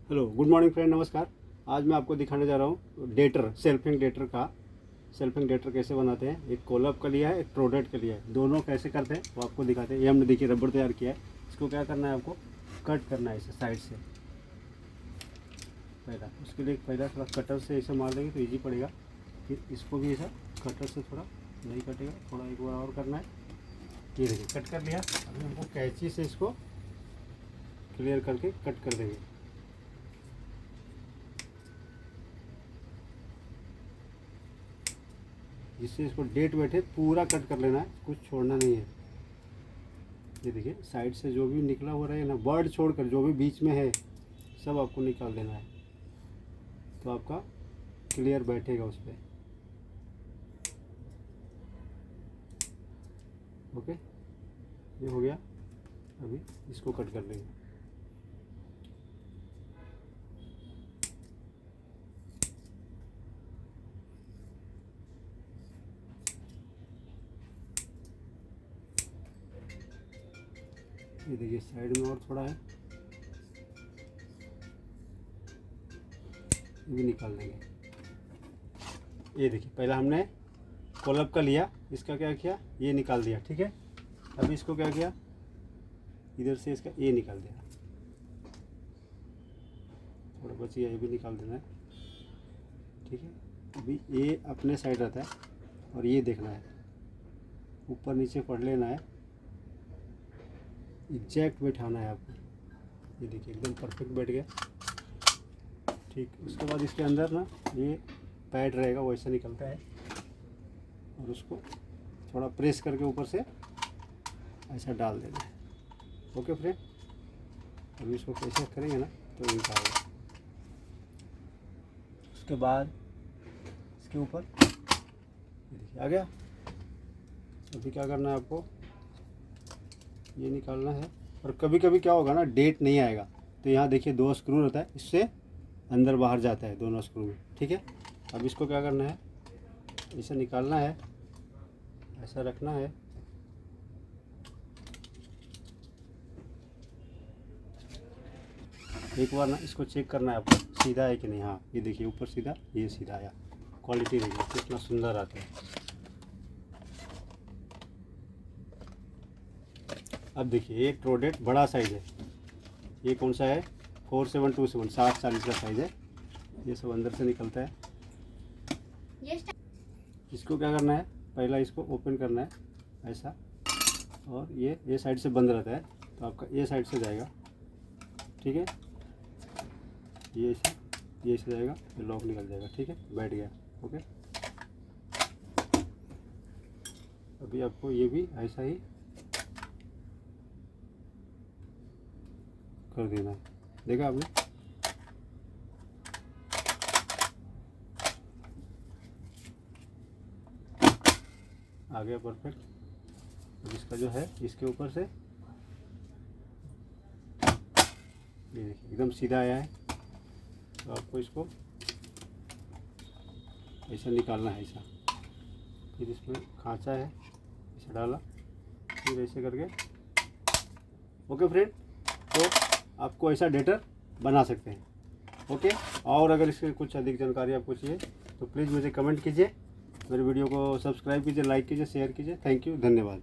Hello, good morning friend, नमस्कार। आज मैं आपको दिखाने जा रहा हूँ डेटर, सेल्फिंग डेटर का। सेल्फिंग डेटर कैसे बनाते हैं। एक कोलअप का लिया है, एक प्रोडक्ट का लिया है। दोनों कैसे करते हैं वो आपको दिखाते हैं। ये हमने देखिए रबर तैयार किया है। इसको क्या करना है, आपको कट करना है इसे साइड से। पहला उसके लिए पहला थोड़ा कटर से इसे मार देंगे तो ईजी पड़ेगा। फिर इसको भी ऐसा कटर से थोड़ा नहीं कटेगा, थोड़ा एक बार और करना है। ये देखिए कट कर लिया। अभी हमको कैंची से इसको क्लियर करके कट कर देंगे। जिससे इसको डेट बैठे पूरा कट कर लेना है, कुछ छोड़ना नहीं है। ये देखिए साइड से जो भी निकला हुआ रहे ना, वर्ड छोड़कर जो भी बीच में है सब आपको निकाल देना है, तो आपका क्लियर बैठेगा उस पर। ओके, ये हो गया। अभी इसको कट कर लेंगे। ये देखिए साइड में और थोड़ा है, ये भी निकाल देंगे। ये देखिए पहला हमने कोलअप का लिया, इसका क्या किया, ये निकाल दिया। ठीक है, अभी इसको क्या किया, इधर से इसका ये निकाल दिया। थोड़ा बच गया, ये भी निकाल देना है। ठीक है, अभी ये अपने साइड रहता है और ये देखना है, ऊपर नीचे पढ़ लेना है, एग्जैक्ट बैठाना है आपको। ये देखिए एकदम परफेक्ट बैठ गया। ठीक, उसके बाद इसके अंदर ना ये पैड रहेगा, वैसा निकलता है और उसको थोड़ा प्रेस करके ऊपर से ऐसा डाल देना है। ओके फ्रेंड, अभी इसको कैसे करेंगे ना तो निकालेगा। उसके बाद इसके ऊपर देखिए आ गया। अभी क्या करना है आपको, ये निकालना है। और कभी कभी क्या होगा ना, डेट नहीं आएगा तो यहाँ देखिए 2 स्क्रू रहता है, इससे अंदर बाहर जाता है दोनों स्क्रू में। ठीक है, अब इसको क्या करना है, इसे निकालना है, ऐसा रखना है। एक बार ना इसको चेक करना है आपको, सीधा है कि नहीं। हाँ, ये देखिए ऊपर सीधा, ये सीधा आया। क्वालिटी देखिए कितना सुंदर आता है। अब देखिए एक प्रोडक्ट बड़ा साइज है, ये कौन सा है, 4727 60-40 का साइज है। ये सब अंदर से निकलता है। इसको क्या करना है, पहला इसको ओपन करना है ऐसा, और ये साइड से बंद रहता है तो आपका ये साइड से जाएगा। ठीक है, ये ऐसे जाएगा, ये लॉक निकल जाएगा। ठीक है, बैठ गया। ओके, अभी आपको ये भी ऐसा ही कर देना है। देखा आपने, आ गया परफेक्ट। अब इसका जो है इसके ऊपर से ये देखिए एकदम सीधा आया है, तो आपको इसको ऐसा निकालना है ऐसा। फिर इसमें खांचा है, ऐसा डाला, फिर ऐसे करके। ओके फ्रेंड, तो आपको ऐसा डेटर बना सकते हैं। ओके, और अगर इसके कुछ अधिक जानकारी आपको चाहिए तो प्लीज़ मुझे कमेंट कीजिए, मेरे वीडियो को सब्सक्राइब कीजिए, लाइक कीजिए, शेयर कीजिए। थैंक यू, धन्यवाद।